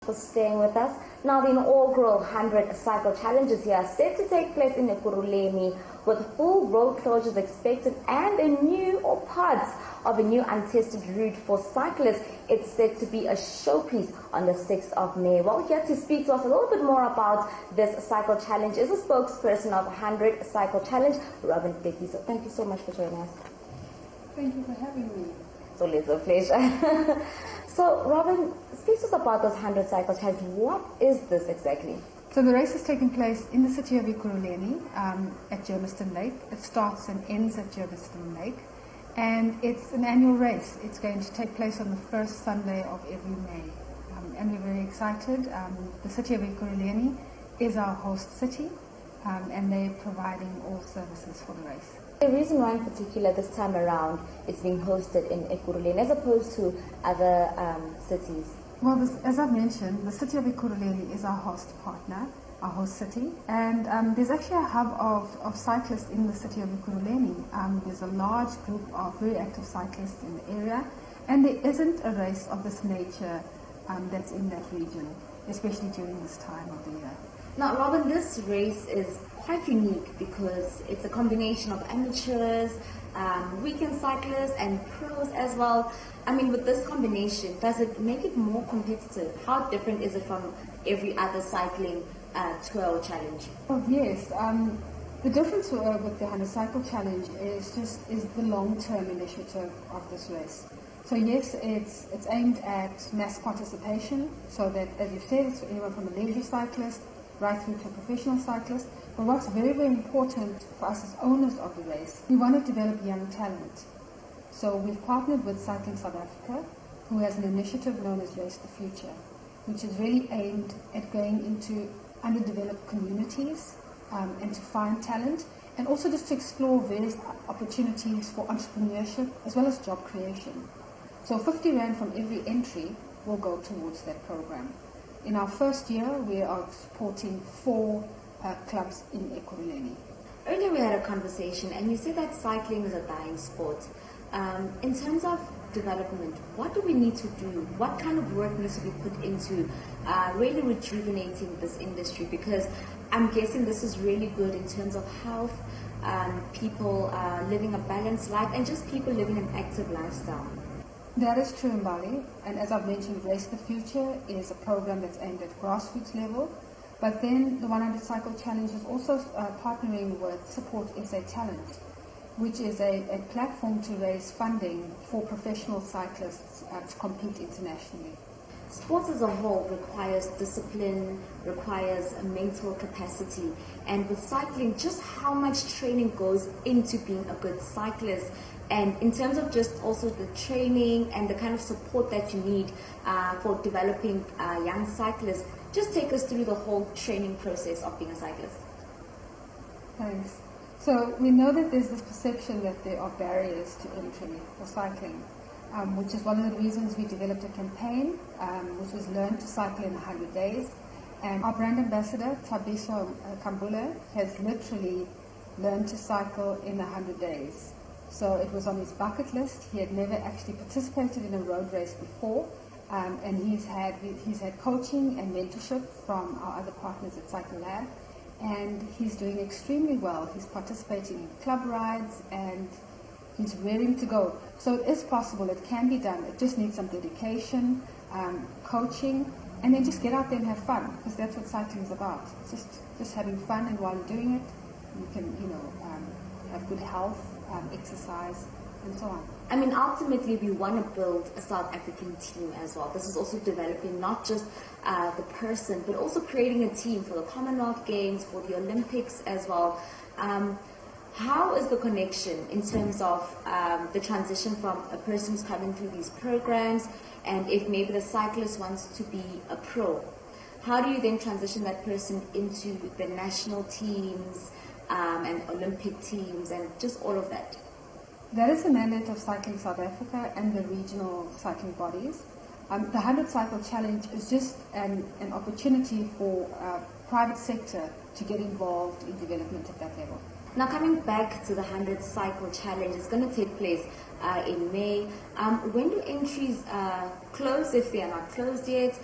For staying with us. Now the inaugural 100 cycle challenges here are set to take place in Ekurhuleni with full road closures expected and a new or parts of a new untested route for cyclists. It's set to be a showpiece on the 6th of May. Well, here to speak to us a little bit more about this cycle challenge is a spokesperson of 100 cycle challenge, Robyn Thekiso. Thank you so much for joining us. Thank you for having me. It's always a pleasure. So, Robyn, speak to us about this 100 cycle challenge. What is this exactly? So the race is taking place in the city of Ekurhuleni at Germiston Lake. It starts and ends at Germiston Lake. And it's an annual race. It's going to take place on the first Sunday of every May. And we're very excited. The city of Ekurhuleni is our host city, and they're providing all services for the race. The reason why in particular this time around it's being hosted in Ekurhuleni as opposed to other cities? Well, as I've mentioned, the city of Ekurhuleni is our host partner, our host city, and there's actually a hub of cyclists in the city of Ekurhuleni. There's a large group of very active cyclists in the area, and there isn't a race of this nature that's in that region, especially during this time of the year. Now, Robyn, this race is quite unique because it's a combination of amateurs, weekend cyclists and pros as well. I mean, with this combination, does it make it more competitive? How different is it from every other cycling tour or challenge? Oh, yes. The difference with the 100 Cycle Challenge is the long-term initiative of this race. So yes, it's aimed at mass participation, so that, as you said, it's for anyone from a leisure cyclist right through to a professional cyclist. But what's very, very important for us as owners of the race, we want to develop young talent. So we've partnered with Cycling South Africa, who has an initiative known as Race the Future, which is really aimed at going into underdeveloped communities and to find talent, and also just to explore various opportunities for entrepreneurship as well as job creation. So 50 Rand from every entry will go towards that program. In our first year, we are supporting 4 clubs in Ekurhuleni. Earlier we had a conversation and you said that cycling is a dying sport. In terms of development, what do we need to do? What kind of work needs to be put into really rejuvenating this industry? Because I'm guessing this is really good in terms of health, people living a balanced life, and just people living an active lifestyle. That is true, Mbali, and as I've mentioned, Race the Future is a program that's aimed at grassroots level, but then the 100 Cycle Challenge is also partnering with Support SA Talent, which is a platform to raise funding for professional cyclists to compete internationally. Sports as a whole requires discipline, requires a mental capacity, and with cycling, just how much training goes into being a good cyclist. And in terms of just also the training and the kind of support that you need for developing young cyclists, just take us through the whole training process of being a cyclist. Thanks. So we know that there's this perception that there are barriers to entry for cycling, which is one of the reasons we developed a campaign, which was Learn to Cycle in 100 Days. And our brand ambassador, Thabiso Kambula, has literally learned to cycle in 100 days. So it was on his bucket list. He had never actually participated in a road race before, and he's had coaching and mentorship from our other partners at Cycle Lab, and he's doing extremely well. He's participating in club rides, and he's raring to go. So it is possible. It can be done. It just needs some dedication, coaching, and then just get out there and have fun, because that's what cycling is about. Just having fun, and while you're doing it, you can have good health, exercise, and so on. I mean, ultimately, we want to build a South African team as well. This is also developing not just the person, but also creating a team for the Commonwealth Games, for the Olympics as well. How is the connection in terms of the transition from a person who's coming through these programs, and if maybe the cyclist wants to be a pro, how do you then transition that person into the national teams and Olympic teams and just all of that? That is the mandate of Cycling South Africa and the regional cycling bodies. The 100 Cycle Challenge is just an opportunity for private sector to get involved in development at that level. Now, coming back to the 100 Cycle Challenge, it's going to take place in May. When do entries close, if they are not closed yet?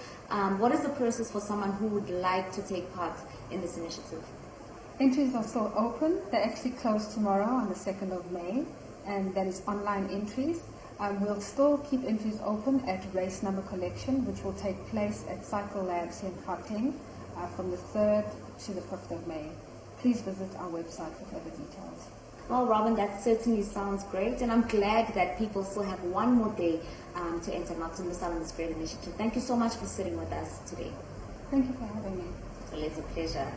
What is the process for someone who would like to take part in this initiative? Entries are still open. They actually close tomorrow on the 2nd of May, and that is online entries. We'll still keep entries open at race number collection, which will take place at Cycle Labs here in Gauteng from the 3rd to the 5th of May. Please visit our website for further details. Well, Robyn, that certainly sounds great, and I'm glad that people still have one more day to enter, not to miss out on this great initiative. Thank you so much for sitting with us today. Thank you for having me. Well, it's a pleasure.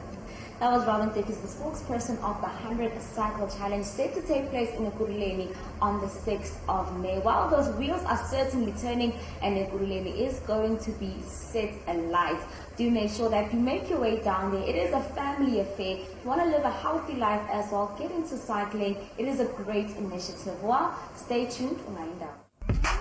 That was Robyn Thekiso, the spokesperson of the 100 Cycle Challenge, set to take place in Ekurhuleni on the 6th of May. While those wheels are certainly turning and Ekurhuleni is going to be set alight, do make sure that you make your way down there. It is a family affair. You want to live a healthy life as well. Get into cycling. It is a great initiative. Well, stay tuned. Wind up.